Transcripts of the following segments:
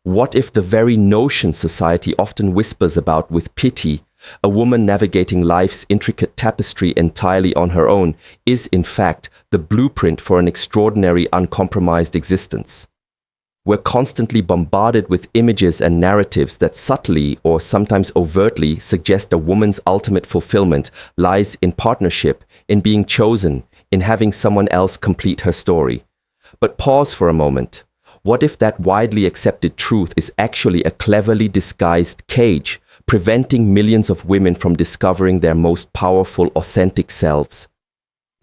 What if the very notion society often whispers about with pity, a woman navigating life's intricate tapestry entirely on her own, is in fact the blueprint for an extraordinary uncompromised existence? We're constantly bombarded with images and narratives that subtly or sometimes overtly suggest a woman's ultimate fulfillment lies in partnership, in being chosen, in having someone else complete her story. But pause for a moment. What if that widely accepted truth is actually a cleverly disguised cage, preventing millions of women from discovering their most powerful, authentic selves?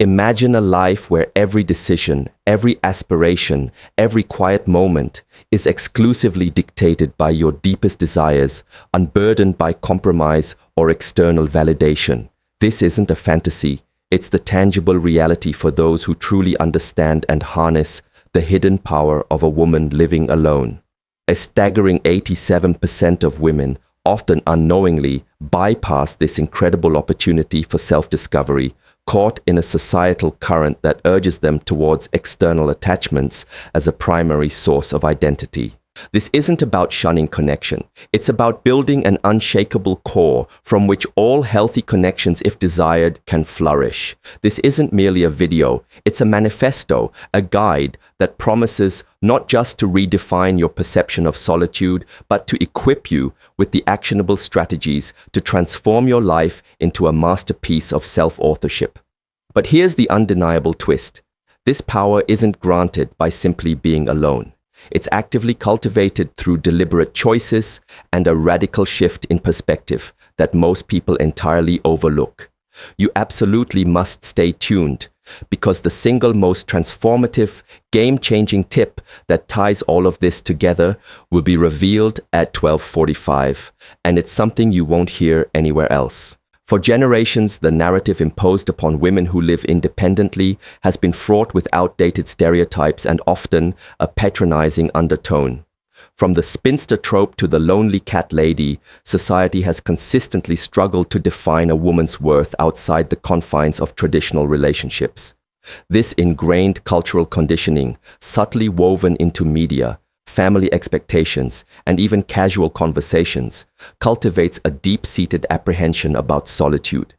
Imagine a life where every decision, every aspiration, every quiet moment is exclusively dictated by your deepest desires, unburdened by compromise or external validation. This isn't a fantasy. It's the tangible reality for those who truly understand and harness the hidden power of a woman living alone. A staggering 87% of women, often unknowingly, bypass this incredible opportunity for self-discovery, caught in a societal current that urges them towards external attachments as a primary source of identity. This isn't about shunning connection. It's about building an unshakable core from which all healthy connections, if desired, can flourish. This isn't merely a video. It's a manifesto, a guide that promises not just to redefine your perception of solitude, but to equip you with the actionable strategies to transform your life into a masterpiece of self-authorship. But here's the undeniable twist. This power isn't granted by simply being alone. It's actively cultivated through deliberate choices and a radical shift in perspective that most people entirely overlook. You absolutely must stay tuned, because the single most transformative, game-changing tip that ties all of this together will be revealed at 12:45, and it's something you won't hear anywhere else. For generations, the narrative imposed upon women who live independently has been fraught with outdated stereotypes and often a patronizing undertone. From the spinster trope to the lonely cat lady, society has consistently struggled to define a woman's worth outside the confines of traditional relationships. This ingrained cultural conditioning, subtly woven into media, family expectations, and even casual conversations, cultivates a deep-seated apprehension about solitude.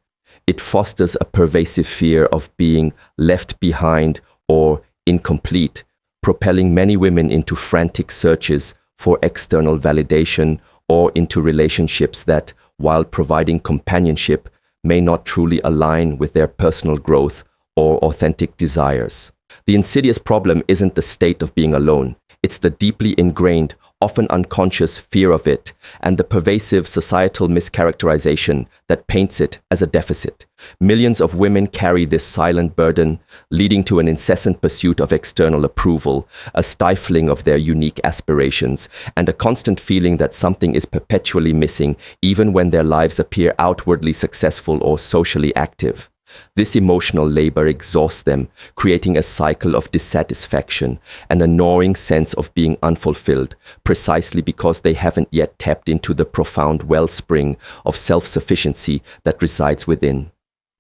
It fosters a pervasive fear of being left behind or incomplete, propelling many women into frantic searches for external validation or into relationships that, while providing companionship, may not truly align with their personal growth or authentic desires. The insidious problem isn't the state of being alone. It's the deeply ingrained, often unconscious fear of it, and the pervasive societal mischaracterization that paints it as a deficit. Millions of women carry this silent burden, leading to an incessant pursuit of external approval, a stifling of their unique aspirations, and a constant feeling that something is perpetually missing, even when their lives appear outwardly successful or socially active. This emotional labor exhausts them, creating a cycle of dissatisfaction and a gnawing sense of being unfulfilled, precisely because they haven't yet tapped into the profound wellspring of self-sufficiency that resides within.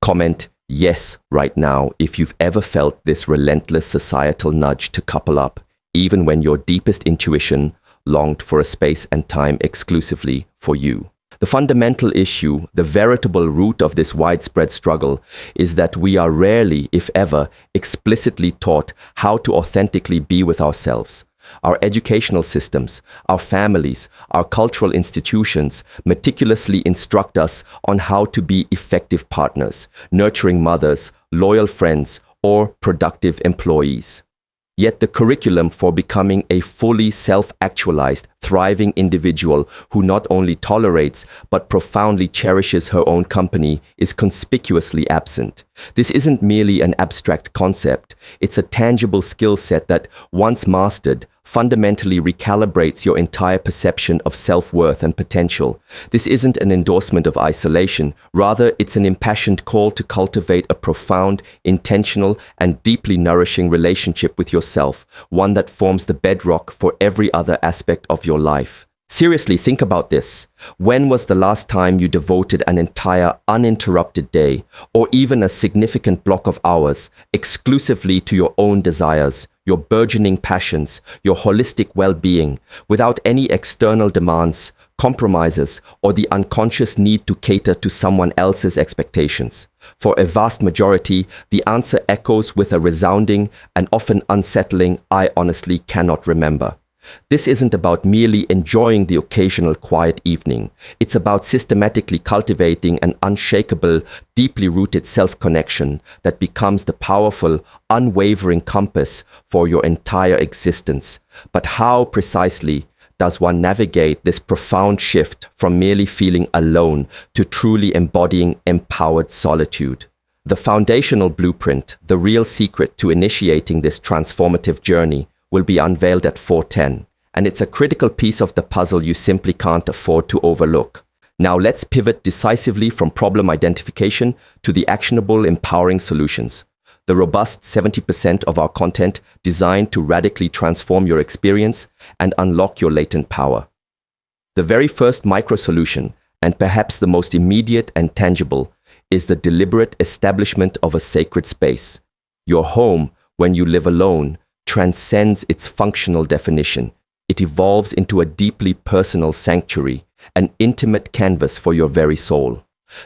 Comment yes right now if you've ever felt this relentless societal nudge to couple up, even when your deepest intuition longed for a space and time exclusively for you. The fundamental issue, the veritable root of this widespread struggle, is that we are rarely, if ever, explicitly taught how to authentically be with ourselves. Our educational systems, our families, our cultural institutions meticulously instruct us on how to be effective partners, nurturing mothers, loyal friends, or productive employees. Yet the curriculum for becoming a fully self-actualized, thriving individual who not only tolerates but profoundly cherishes her own company is conspicuously absent. This isn't merely an abstract concept, it's a tangible skill set that, once mastered, fundamentally recalibrates your entire perception of self-worth and potential. This isn't an endorsement of isolation, rather it's an impassioned call to cultivate a profound, intentional, and deeply nourishing relationship with yourself, one that forms the bedrock for every other aspect of your life. Seriously, think about this. When was the last time you devoted an entire uninterrupted day, or even a significant block of hours, exclusively to your own desires, your burgeoning passions, your holistic well-being, without any external demands, compromises, or the unconscious need to cater to someone else's expectations? For a vast majority, the answer echoes with a resounding and often unsettling, "I honestly cannot remember." This isn't about merely enjoying the occasional quiet evening. It's about systematically cultivating an unshakable, deeply rooted self-connection that becomes the powerful, unwavering compass for your entire existence. But how precisely does one navigate this profound shift from merely feeling alone to truly embodying empowered solitude? The foundational blueprint, the real secret to initiating this transformative journey, will be unveiled at 4:10, and it's a critical piece of the puzzle you simply can't afford to overlook. Now let's pivot decisively from problem identification to the actionable, empowering solutions. The robust 70% of our content designed to radically transform your experience and unlock your latent power. The very first micro-solution, and perhaps the most immediate and tangible, is the deliberate establishment of a sacred space. Your home, when you live alone, transcends its functional definition. It evolves into a deeply personal sanctuary, an intimate canvas for your very soul.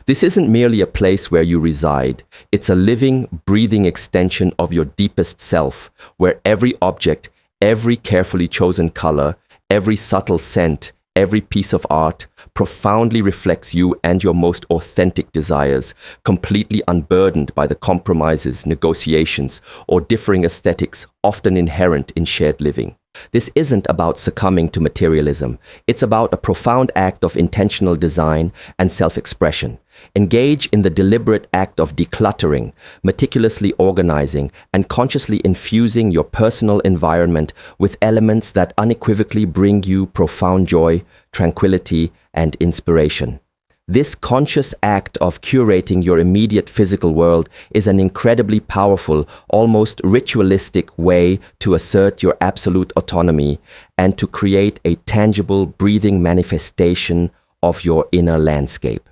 This isn't merely a place where you reside. It's a living, breathing extension of your deepest self, where every object, every carefully chosen color, every subtle scent, every piece of art profoundly reflects you and your most authentic desires, completely unburdened by the compromises, negotiations, or differing aesthetics often inherent in shared living. This isn't about succumbing to materialism. It's about a profound act of intentional design and self-expression. Engage in the deliberate act of decluttering, meticulously organizing, and consciously infusing your personal environment with elements that unequivocally bring you profound joy, tranquility, and inspiration. This conscious act of curating your immediate physical world is an incredibly powerful, almost ritualistic way to assert your absolute autonomy and to create a tangible, breathing manifestation of your inner landscape.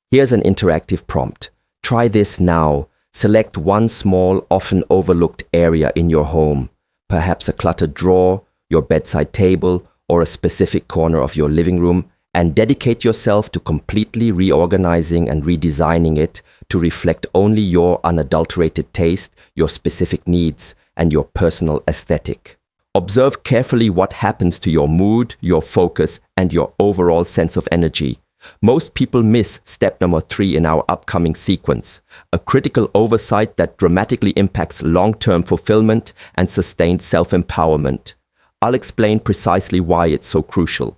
Here's an interactive prompt. Try this now. Select one small, often overlooked area in your home, perhaps a cluttered drawer, your bedside table, or a specific corner of your living room, and dedicate yourself to completely reorganizing and redesigning it to reflect only your unadulterated taste, your specific needs, and your personal aesthetic. Observe carefully what happens to your mood, your focus, and your overall sense of energy. Most people miss step number 3 in our upcoming sequence, a critical oversight that dramatically impacts long-term fulfillment and sustained self-empowerment. I'll explain precisely why it's so crucial.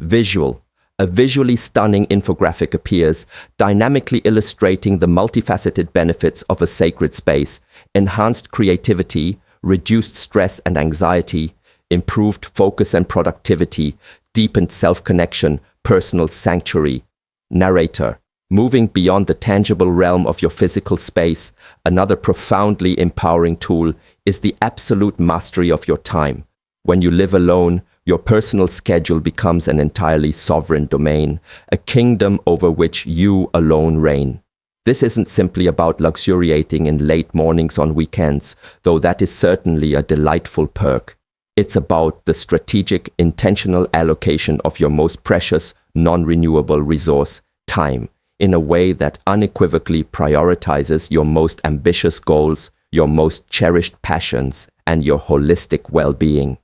Visual. A visually stunning infographic appears, dynamically illustrating the multifaceted benefits of a sacred space: enhanced creativity, reduced stress and anxiety, improved focus and productivity, deepened self-connection, personal sanctuary. Narrator. Moving beyond the tangible realm of your physical space, another profoundly empowering tool is the absolute mastery of your time. When you live alone, your personal schedule becomes an entirely sovereign domain, a kingdom over which you alone reign. This isn't simply about luxuriating in late mornings on weekends, though that is certainly a delightful perk. It's about the strategic, intentional allocation of your most precious, non-renewable resource, time, in a way that unequivocally prioritizes your most ambitious goals, your most cherished passions, and your holistic well-being.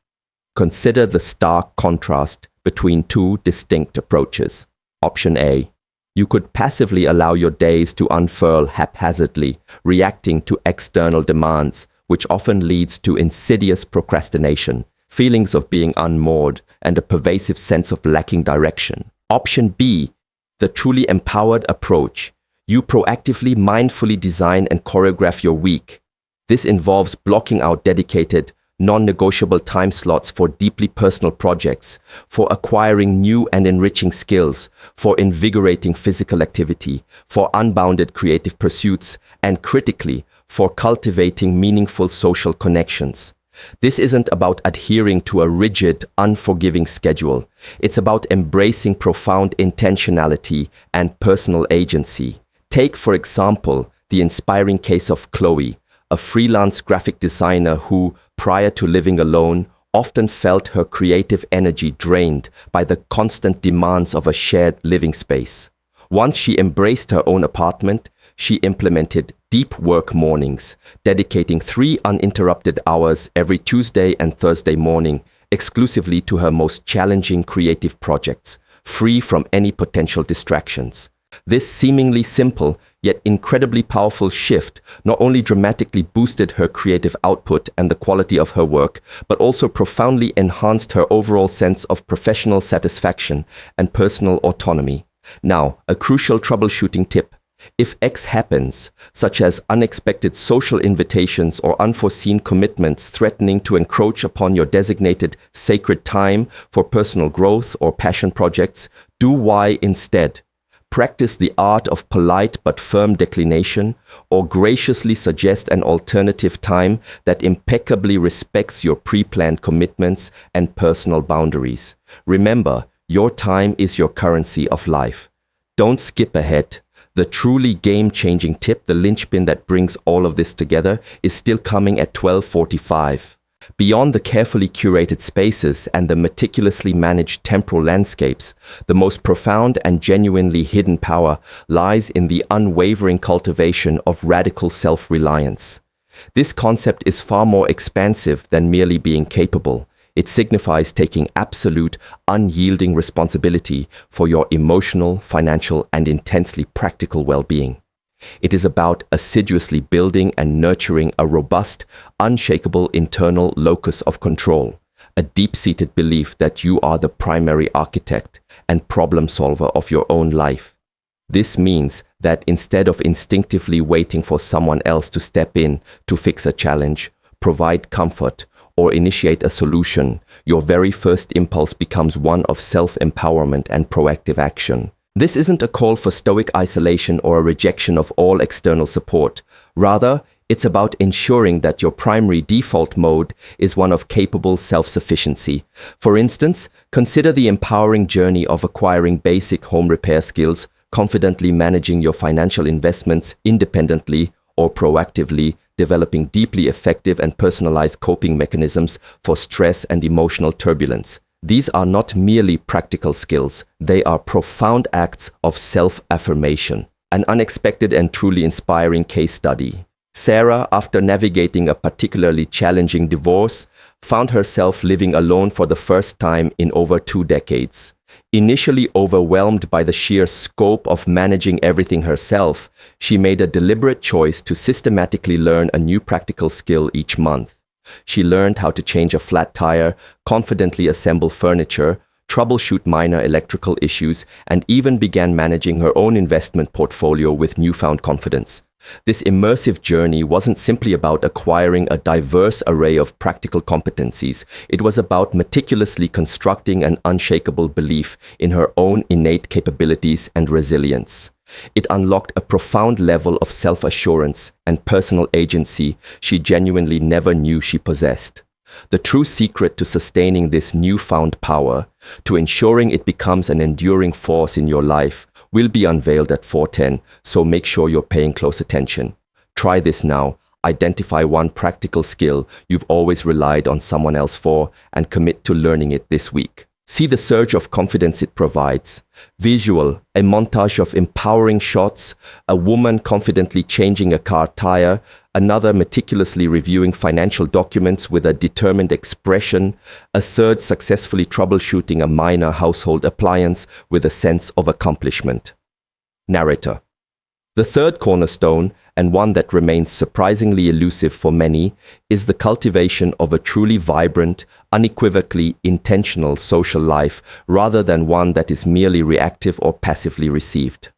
Consider the stark contrast between two distinct approaches. Option A. You could passively allow your days to unfurl haphazardly, reacting to external demands, which often leads to insidious procrastination, feelings of being unmoored, and a pervasive sense of lacking direction. Option B. The truly empowered approach. You proactively, mindfully design and choreograph your week. This involves blocking out dedicated, non-negotiable time slots for deeply personal projects, for acquiring new and enriching skills, for invigorating physical activity, for unbounded creative pursuits, and critically, for cultivating meaningful social connections. This isn't about adhering to a rigid, unforgiving schedule. It's about embracing profound intentionality and personal agency. Take, for example, the inspiring case of Chloe, a freelance graphic designer who, prior to living alone, often felt her creative energy drained by the constant demands of a shared living space. Once she embraced her own apartment, she implemented deep work mornings, dedicating 3 uninterrupted hours every Tuesday and Thursday morning exclusively to her most challenging creative projects, free from any potential distractions. This seemingly simple yet incredibly powerful shift not only dramatically boosted her creative output and the quality of her work, but also profoundly enhanced her overall sense of professional satisfaction and personal autonomy. Now, a crucial troubleshooting tip. If X happens, such as unexpected social invitations or unforeseen commitments threatening to encroach upon your designated sacred time for personal growth or passion projects, do Y instead. Practice the art of polite but firm declination, or graciously suggest an alternative time that impeccably respects your pre-planned commitments and personal boundaries. Remember, your time is your currency of life. Don't skip ahead. The truly game-changing tip, the linchpin that brings all of this together, is still coming at 12:45. Beyond the carefully curated spaces and the meticulously managed temporal landscapes, the most profound and genuinely hidden power lies in the unwavering cultivation of radical self-reliance. This concept is far more expansive than merely being capable. It signifies taking absolute, unyielding responsibility for your emotional, financial, and intensely practical well-being. It is about assiduously building and nurturing a robust, unshakable internal locus of control, a deep-seated belief that you are the primary architect and problem solver of your own life. This means that instead of instinctively waiting for someone else to step in to fix a challenge, provide comfort, or initiate a solution, your very first impulse becomes one of self-empowerment and proactive action. This isn't a call for stoic isolation or a rejection of all external support. Rather, it's about ensuring that your primary default mode is one of capable self-sufficiency. For instance, consider the empowering journey of acquiring basic home repair skills, confidently managing your financial investments independently or proactively, developing deeply effective and personalized coping mechanisms for stress and emotional turbulence. These are not merely practical skills, they are profound acts of self-affirmation. An unexpected and truly inspiring case study. Sarah, after navigating a particularly challenging divorce, found herself living alone for the first time in over 2 decades. Initially overwhelmed by the sheer scope of managing everything herself, she made a deliberate choice to systematically learn a new practical skill each month. She learned how to change a flat tire, confidently assemble furniture, troubleshoot minor electrical issues, and even began managing her own investment portfolio with newfound confidence. This immersive journey wasn't simply about acquiring a diverse array of practical competencies. It was about meticulously constructing an unshakable belief in her own innate capabilities and resilience. It unlocked a profound level of self-assurance and personal agency she genuinely never knew she possessed. The true secret to sustaining this newfound power, to ensuring it becomes an enduring force in your life, will be unveiled at 4:10, so make sure you're paying close attention. Try this now. Identify one practical skill you've always relied on someone else for and commit to learning it this week. See the surge of confidence it provides. Visual, a montage of empowering shots, a woman confidently changing a car tire, another meticulously reviewing financial documents with a determined expression, a third successfully troubleshooting a minor household appliance with a sense of accomplishment. Narrator. The third cornerstone, and one that remains surprisingly elusive for many, is the cultivation of a truly vibrant, unequivocally intentional social life rather than one that is merely reactive or passively received.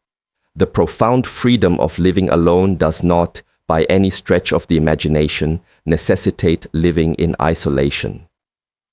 The profound freedom of living alone does not, by any stretch of the imagination, necessitate living in isolation.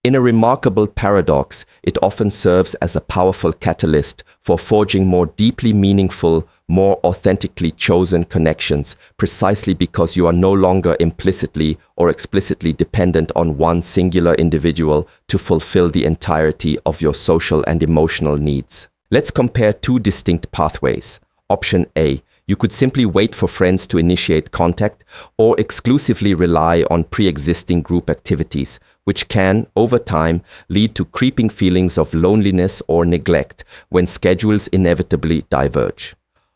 In a remarkable paradox, it often serves as a powerful catalyst for forging more deeply meaningful, more authentically chosen connections precisely because you are no longer implicitly or explicitly dependent on one singular individual to fulfill the entirety of your social and emotional needs. Let's compare two distinct pathways. Option A. You could simply wait for friends to initiate contact or exclusively rely on pre-existing group activities, which can, over time, lead to creeping feelings of loneliness or neglect when schedules inevitably diverge.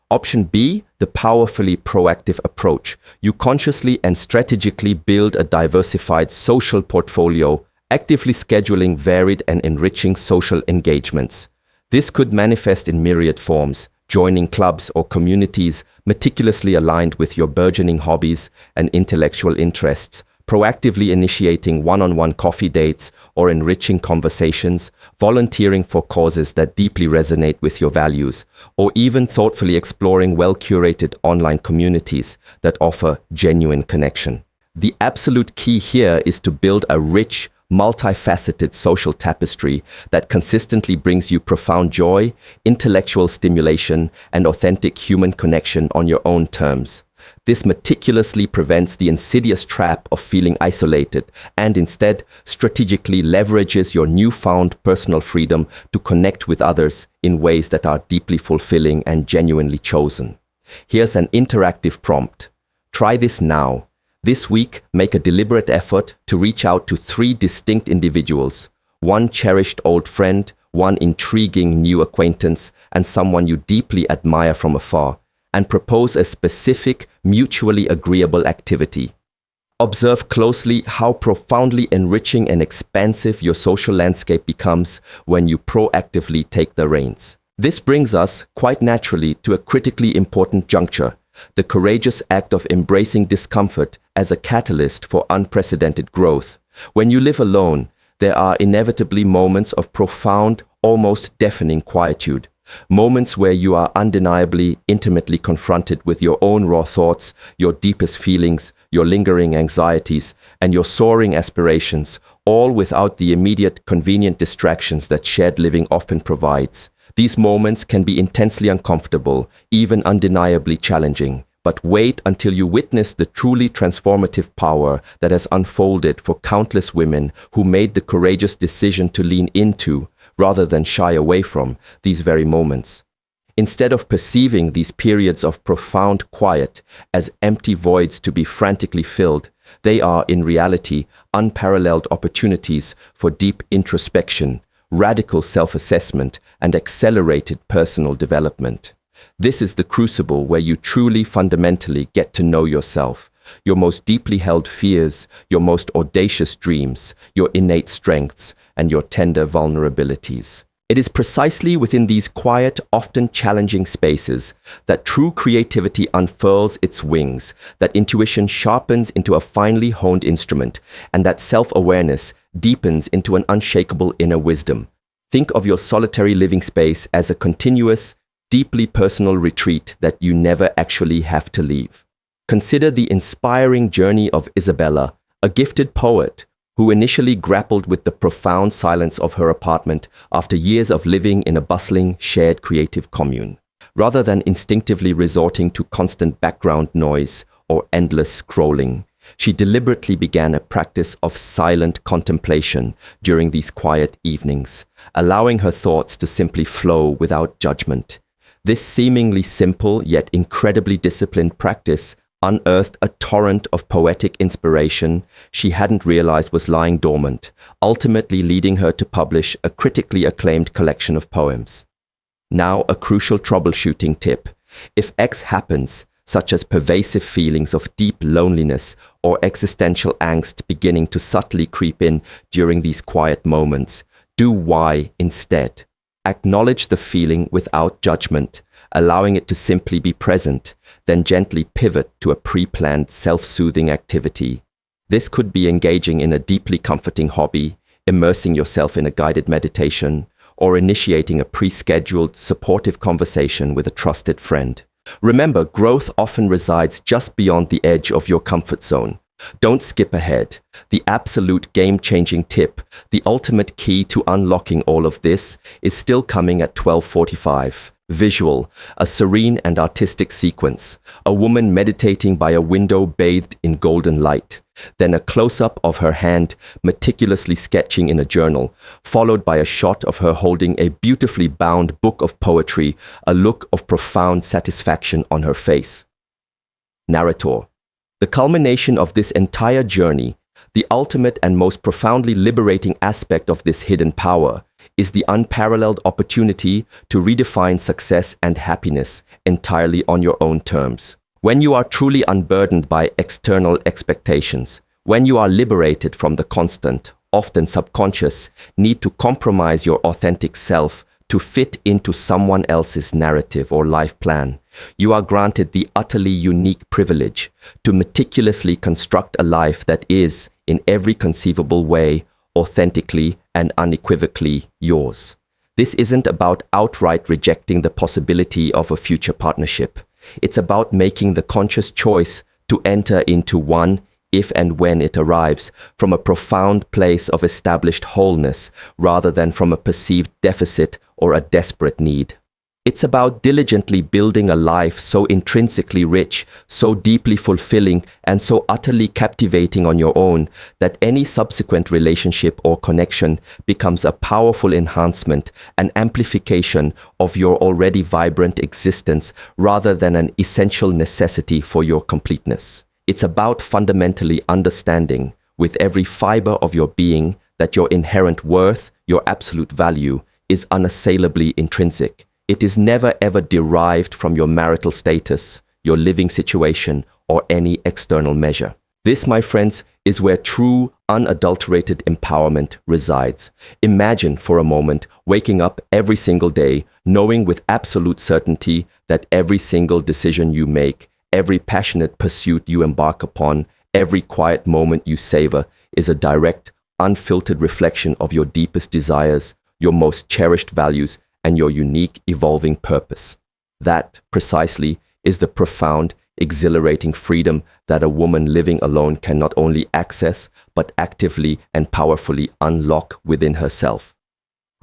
Option B, the powerfully proactive approach. You consciously and strategically build a diversified social portfolio, actively scheduling varied and enriching social engagements. This could manifest in myriad forms, joining clubs or communities meticulously aligned with your burgeoning hobbies and intellectual interests, proactively initiating one-on-one coffee dates or enriching conversations, volunteering for causes that deeply resonate with your values, or even thoughtfully exploring well-curated online communities that offer genuine connection. The absolute key here is to build a rich, multifaceted social tapestry that consistently brings you profound joy, intellectual stimulation, and authentic human connection on your own terms. This meticulously prevents the insidious trap of feeling isolated and instead strategically leverages your newfound personal freedom to connect with others in ways that are deeply fulfilling and genuinely chosen. Here's an interactive prompt. Try this now. This week, make a deliberate effort to reach out to 3 distinct individuals, one cherished old friend, one intriguing new acquaintance, and someone you deeply admire from afar, and propose a specific, mutually agreeable activity. Observe closely how profoundly enriching and expansive your social landscape becomes when you proactively take the reins. This brings us, quite naturally, to a critically important juncture: the courageous act of embracing discomfort as a catalyst for unprecedented growth. When you live alone, there are inevitably moments of profound, almost deafening quietude. Moments where you are undeniably, intimately confronted with your own raw thoughts, your deepest feelings, your lingering anxieties, and your soaring aspirations, all without the immediate, convenient distractions that shared living often provides. These moments can be intensely uncomfortable, even undeniably challenging. But wait until you witness the truly transformative power that has unfolded for countless women who made the courageous decision to lean into, rather than shy away from, these very moments. Instead of perceiving these periods of profound quiet as empty voids to be frantically filled, they are in reality unparalleled opportunities for deep introspection, radical self-assessment, and accelerated personal development. This is the crucible where you truly fundamentally get to know yourself, your most deeply held fears, your most audacious dreams, your innate strengths, and your tender vulnerabilities. It is precisely within these quiet, often challenging spaces that true creativity unfurls its wings, that intuition sharpens into a finely honed instrument, and that self-awareness deepens into an unshakable inner wisdom. Think of your solitary living space as a continuous, deeply personal retreat that you never actually have to leave. Consider the inspiring journey of Isabella, a gifted poet who initially grappled with the profound silence of her apartment after years of living in a bustling, shared creative commune. Rather than instinctively resorting to constant background noise or endless scrolling, she deliberately began a practice of silent contemplation during these quiet evenings, allowing her thoughts to simply flow without judgment. This seemingly simple yet incredibly disciplined practice unearthed a torrent of poetic inspiration she hadn't realized was lying dormant, ultimately leading her to publish a critically acclaimed collection of poems. Now, a crucial troubleshooting tip. If X happens, such as pervasive feelings of deep loneliness or existential angst beginning to subtly creep in during these quiet moments, do Y instead. Acknowledge the feeling without judgment, allowing it to simply be present, then gently pivot to a pre-planned self-soothing activity. This could be engaging in a deeply comforting hobby, immersing yourself in a guided meditation, or initiating a pre-scheduled, supportive conversation with a trusted friend. Remember, growth often resides just beyond the edge of your comfort zone. Don't skip ahead. The absolute game-changing tip, the ultimate key to unlocking all of this, is still coming at 12:45. Visual, a serene and artistic sequence. A woman meditating by a window bathed in golden light. Then a close-up of her hand meticulously sketching in a journal, followed by a shot of her holding a beautifully bound book of poetry, a look of profound satisfaction on her face. Narrator. The culmination of this entire journey, the ultimate and most profoundly liberating aspect of this hidden power, is the unparalleled opportunity to redefine success and happiness entirely on your own terms. When you are truly unburdened by external expectations, when you are liberated from the constant, often subconscious, need to compromise your authentic self to fit into someone else's narrative or life plan, you are granted the utterly unique privilege to meticulously construct a life that is, in every conceivable way, authentically and unequivocally yours. This isn't about outright rejecting the possibility of a future partnership. It's about making the conscious choice to enter into one, if and when it arrives, from a profound place of established wholeness rather than from a perceived deficit or a desperate need. It's about diligently building a life so intrinsically rich, so deeply fulfilling, and so utterly captivating on your own that any subsequent relationship or connection becomes a powerful enhancement, an amplification of your already vibrant existence rather than an essential necessity for your completeness. It's about fundamentally understanding, with every fiber of your being, that your inherent worth, your absolute value, is unassailably intrinsic. It is never ever derived from your marital status, your living situation, or any external measure. This, my friends, is where true, unadulterated empowerment resides. Imagine for a moment waking up every single day, knowing with absolute certainty that every single decision you make, every passionate pursuit you embark upon, every quiet moment you savor is a direct, unfiltered reflection of your deepest desires, your most cherished values, and your unique evolving purpose. That, precisely, is the profound, exhilarating freedom that a woman living alone can not only access, but actively and powerfully unlock within herself.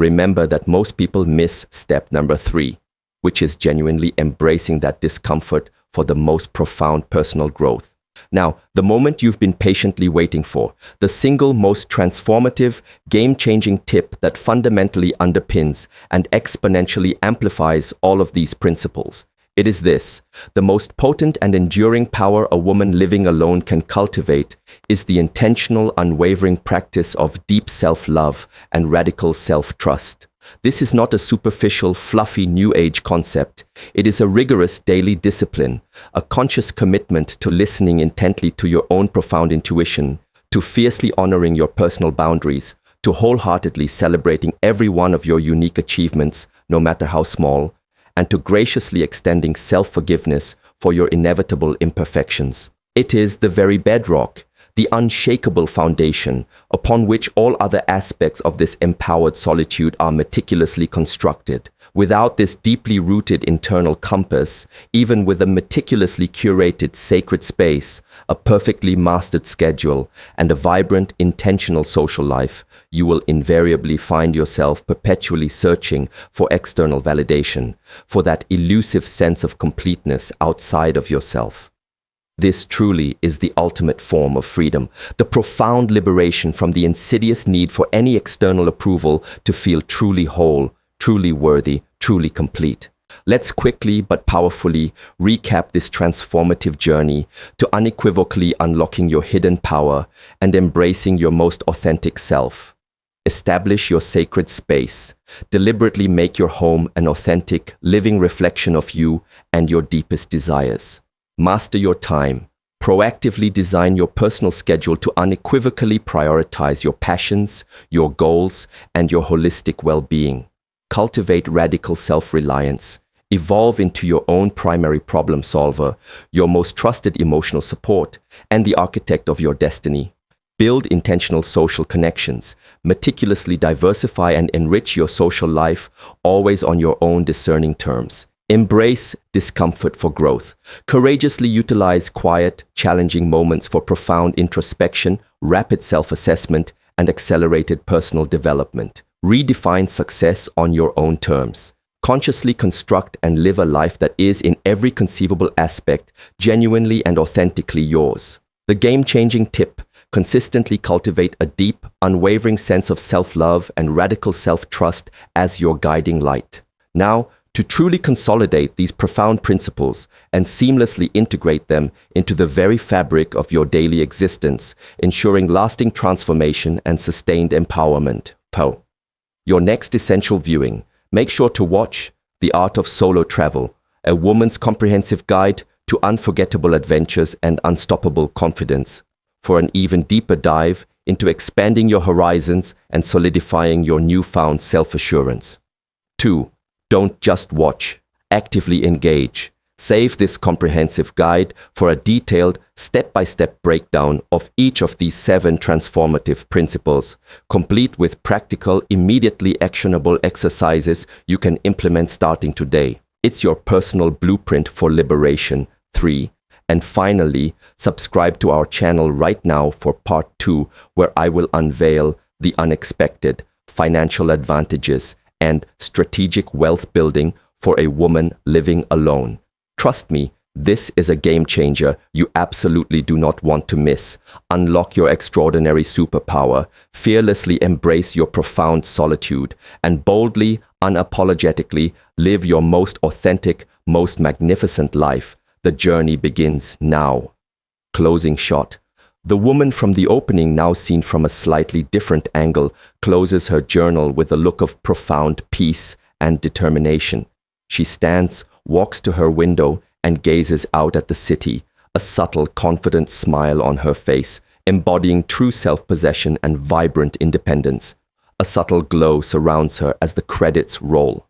Remember that most people miss step number 3, which is genuinely embracing that discomfort for the most profound personal growth. Now, the moment you've been patiently waiting for, the single most transformative, game-changing tip that fundamentally underpins and exponentially amplifies all of these principles. It is this: the most potent and enduring power a woman living alone can cultivate is the intentional, unwavering practice of deep self-love and radical self-trust. This is not a superficial, fluffy New Age concept. It is a rigorous daily discipline, a conscious commitment to listening intently to your own profound intuition, to fiercely honoring your personal boundaries, to wholeheartedly celebrating every one of your unique achievements, no matter how small, and to graciously extending self-forgiveness for your inevitable imperfections. It is the very bedrock, the unshakable foundation upon which all other aspects of this empowered solitude are meticulously constructed. Without this deeply rooted internal compass, even with a meticulously curated sacred space, a perfectly mastered schedule, and a vibrant, intentional social life, you will invariably find yourself perpetually searching for external validation, for that elusive sense of completeness outside of yourself. This truly is the ultimate form of freedom, the profound liberation from the insidious need for any external approval to feel truly whole, truly worthy, truly complete. Let's quickly but powerfully recap this transformative journey to unequivocally unlocking your hidden power and embracing your most authentic self. Establish your sacred space. Deliberately make your home an authentic, living reflection of you and your deepest desires. Master your time. Proactively design your personal schedule to unequivocally prioritize your passions, your goals, and your holistic well-being. Cultivate radical self-reliance. Evolve into your own primary problem solver, your most trusted emotional support, and the architect of your destiny. Build intentional social connections. Meticulously diversify and enrich your social life, always on your own discerning terms. Embrace discomfort for growth. Courageously utilize quiet, challenging moments for profound introspection, rapid self-assessment, and accelerated personal development. Redefine success on your own terms. Consciously construct and live a life that is, in every conceivable aspect, genuinely and authentically yours. The game-changing tip: consistently cultivate a deep, unwavering sense of self-love and radical self-trust as your guiding light. Now, to truly consolidate these profound principles and seamlessly integrate them into the very fabric of your daily existence, ensuring lasting transformation and sustained empowerment. Your next essential viewing: make sure to watch The Art of Solo Travel, a woman's comprehensive guide to unforgettable adventures and unstoppable confidence, for an even deeper dive into expanding your horizons and solidifying your newfound self-assurance. 2. Don't just watch, actively engage. Save this comprehensive guide for a detailed, step-by-step breakdown of each of these 7 transformative principles, complete with practical, immediately actionable exercises you can implement starting today. It's your personal blueprint for liberation. 3. And finally, subscribe to our channel right now for part 2, where I will unveil the unexpected financial advantages and strategic wealth building for a woman living alone. Trust me, this is a game changer you absolutely do not want to miss. Unlock your extraordinary superpower, fearlessly embrace your profound solitude, and boldly, unapologetically live your most authentic, most magnificent life. The journey begins now. Closing shot. The woman from the opening, now seen from a slightly different angle, closes her journal with a look of profound peace and determination. She stands, walks to her window, and gazes out at the city, a subtle, confident smile on her face, embodying true self-possession and vibrant independence. A subtle glow surrounds her as the credits roll.